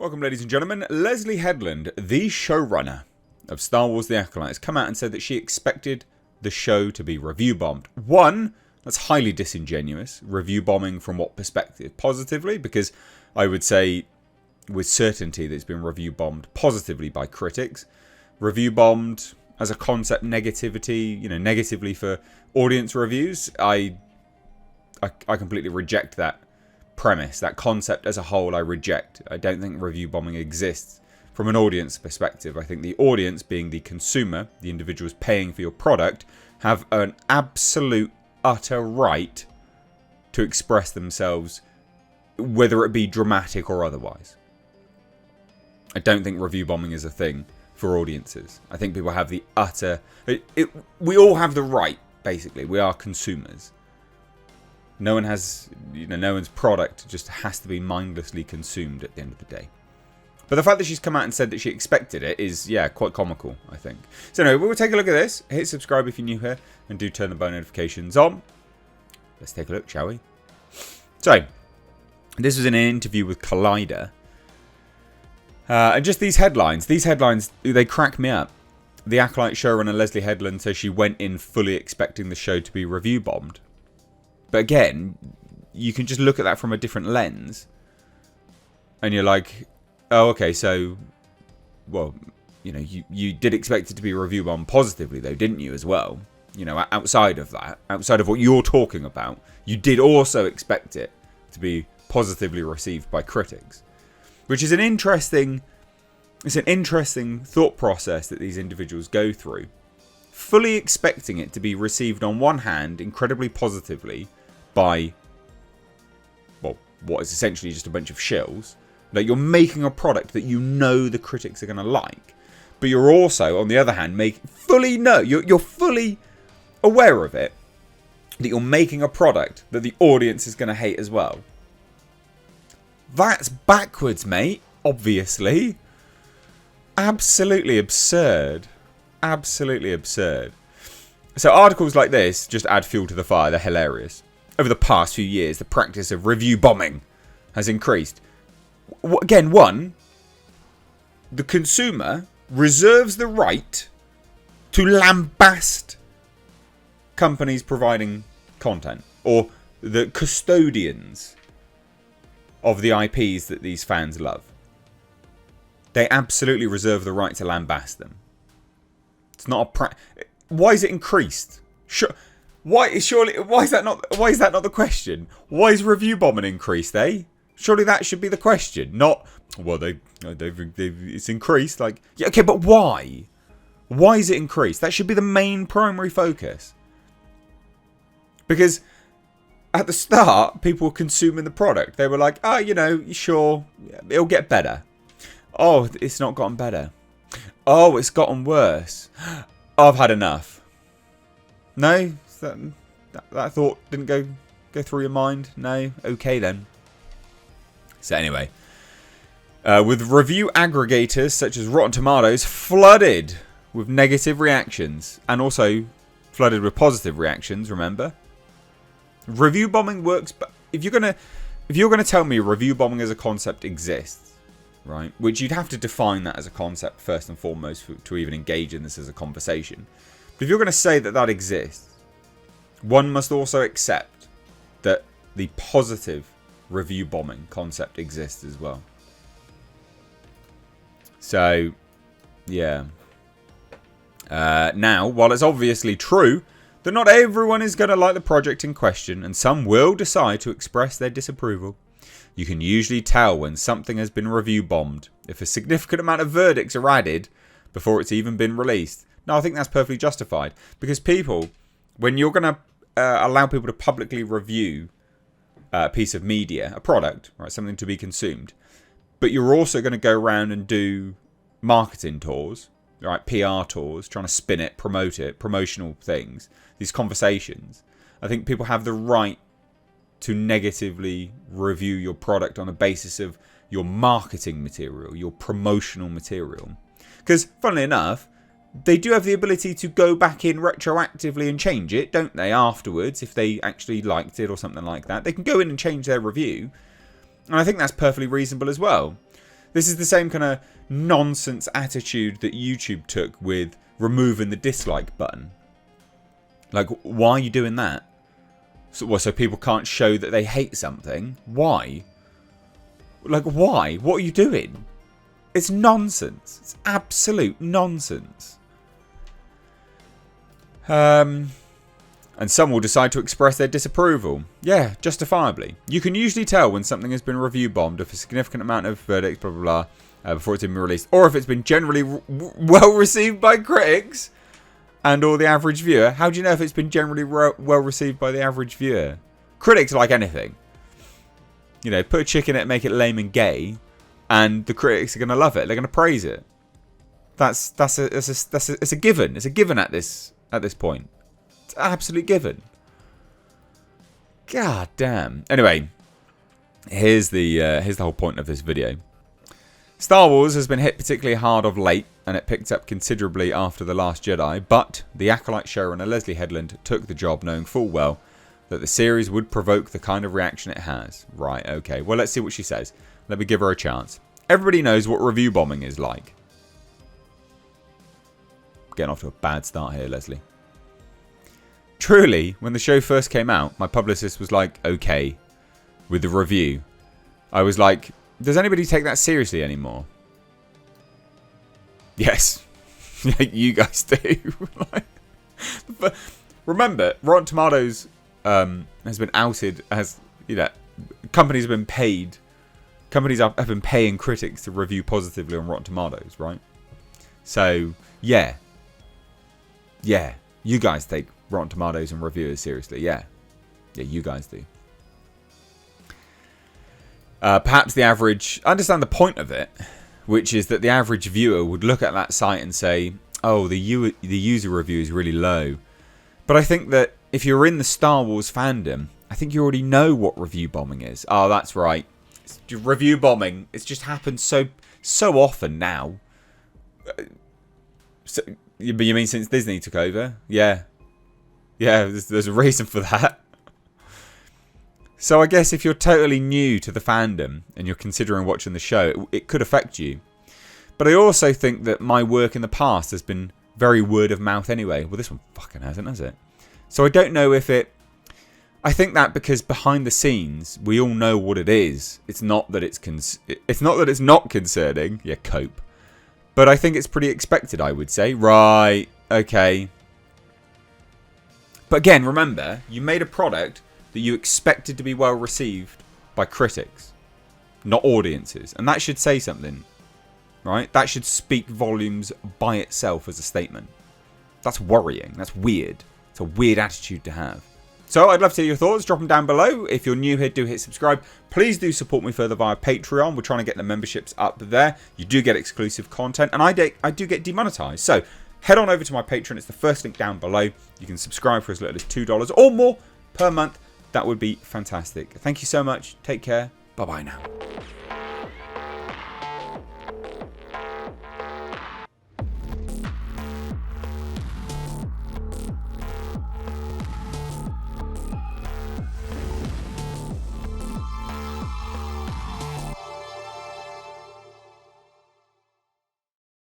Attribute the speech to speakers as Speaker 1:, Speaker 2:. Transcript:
Speaker 1: Welcome, ladies and gentlemen. Leslye Headland, the showrunner of Star Wars The Acolyte, has come out and said that she expected the show to be review bombed. One, that's highly disingenuous. Review bombing from what perspective? Positively, because I would say with certainty that it's been review bombed positively by critics. Review bombed as a concept negatively for audience reviews. I completely reject that premise. That concept as a whole I reject. I don't think review bombing exists from an audience perspective. I think the audience, being the consumer, the individuals paying for your product, have an absolute utter right to express themselves, whether it be dramatic or otherwise. I don't think review bombing is a thing for audiences. I think people have the utter... we all have the right, basically. We are consumers. No one has, no one's product just has to be mindlessly consumed at the end of the day. But the fact that she's come out and said that she expected it is, quite comical, I think. So anyway, we'll take a look at this. Hit subscribe if you're new here, and do turn the bell notifications on. Let's take a look, shall we? So, this was in an interview with Collider. And just these headlines, they crack me up. The Acolyte showrunner Leslye Headland says she went in fully expecting the show to be review bombed. But again, you can just look at that from a different lens. And you're like, oh, okay, so, well, you did expect it to be review bombed positively, though, didn't you, as well? Outside of that, outside of what you're talking about, you did also expect it to be positively received by critics. Which is an interesting thought process that these individuals go through. Fully expecting it to be received on one hand incredibly positively by, well, what is essentially just a bunch of shills. Like, you're making a product that you know the critics are going to like. But you're also, on the other hand, you're fully aware of it, that you're making a product that the audience is going to hate as well. That's backwards, mate, obviously. Absolutely absurd. Absolutely absurd. So articles like this just add fuel to the fire. They're hilarious. Over the past few years, the practice of review bombing has increased. Again, the consumer reserves the right to lambast companies providing content, or the custodians of the IPs that these fans love. They absolutely reserve the right to lambast them. It's not a why is it increased? Why is that not the question? Why is review bombing increased, eh? Surely that should be the question. Not, well, it's increased. Like, yeah, okay, but why? Why is it increased? That should be the main primary focus. Because at the start, people were consuming the product. They were like, sure, it'll get better. Oh, it's not gotten better. Oh, it's gotten worse. Oh, I've had enough. No? That thought didn't go through your mind? No? Okay, then. So anyway, with review aggregators such as Rotten Tomatoes flooded with negative reactions, and also flooded with positive reactions, remember? Review bombing works, but if you're gonna tell me review bombing as a concept exists, right? Which you'd have to define that as a concept first and foremost to even engage in this as a conversation. But if you're going to say that exists, one must also accept that the positive review bombing concept exists as well. So, yeah. Now, while it's obviously true that not everyone is going to like the project in question, and some will decide to express their disapproval, you can usually tell when something has been review bombed if a significant amount of verdicts are added before it's even been released. Now, I think that's perfectly justified, because people, when you're going to allow people to publicly review a piece of media, a product, right, something to be consumed, but you're also going to go around and do marketing tours, right, PR tours, trying to spin it, promote it, promotional things, these conversations. I think people have the right to negatively review your product on the basis of your marketing material, your promotional material. Because, funnily enough, they do have the ability to go back in retroactively and change it, don't they, afterwards, if they actually liked it or something like that. They can go in and change their review. And I think that's perfectly reasonable as well. This is the same kind of nonsense attitude that YouTube took with removing the dislike button. Like, why are you doing that? So people can't show that they hate something? Why? Like, why? What are you doing? It's nonsense. It's absolute nonsense. And some will decide to express their disapproval. Yeah, justifiably. You can usually tell when something has been review bombed if a significant amount of verdicts, blah, blah, blah, before it's been released. Or if it's been generally well received by critics and or the average viewer. How do you know if it's been generally well received by the average viewer? Critics like anything. You know, put a chick in it, make it lame and gay, and the critics are going to love it. They're going to praise it. It's a given. It's a given at this point. It's an absolute given. God damn. Anyway, here's the whole point of this video. Star Wars has been hit particularly hard of late, and it picked up considerably after The Last Jedi, but the Acolyte showrunner Leslye Headland took the job knowing full well that the series would provoke the kind of reaction it has. Right, okay. Well, let's see what she says. Let me give her a chance. Everybody knows what review bombing is like. Getting off to a bad start here, Leslye. Truly, when the show first came out, my publicist was like, okay, with the review. I was like, does anybody take that seriously anymore? Yes. You guys do. But remember, Rotten Tomatoes has been outed as, you know, companies have been paid. Companies have been paying critics to review positively on Rotten Tomatoes, right? So, yeah. Yeah. You guys take Rotten Tomatoes and reviewers seriously. Yeah. Yeah, you guys do. Perhaps the average... I understand the point of it, which is that the average viewer would look at that site and say, oh, the user review is really low. But I think that if you're in the Star Wars fandom, I think you already know what review bombing is. Oh, that's right. It's review bombing. It's just happened so often now. You mean since Disney took over? Yeah. Yeah, there's a reason for that. So I guess if you're totally new to the fandom and you're considering watching the show, it could affect you. But I also think that my work in the past has been very word of mouth anyway. Well, this one fucking hasn't, has it? So I don't know if it... I think that because behind the scenes, we all know what it is. It's not that it's not concerning. Yeah, cope. But I think it's pretty expected, I would say. Right, okay. But again, remember, you made a product that you expected to be well received by critics, not audiences. And that should say something, right? That should speak volumes by itself as a statement. That's worrying. That's weird. It's a weird attitude to have. So I'd love to hear your thoughts. Drop them down below. If you're new here, do hit subscribe. Please do support me further via Patreon. We're trying to get the memberships up there. You do get exclusive content, and I do get demonetized. So head on over to my Patreon. It's the first link down below. You can subscribe for as little as $2 or more per month. That would be fantastic. Thank you so much. Take care. Bye-bye now.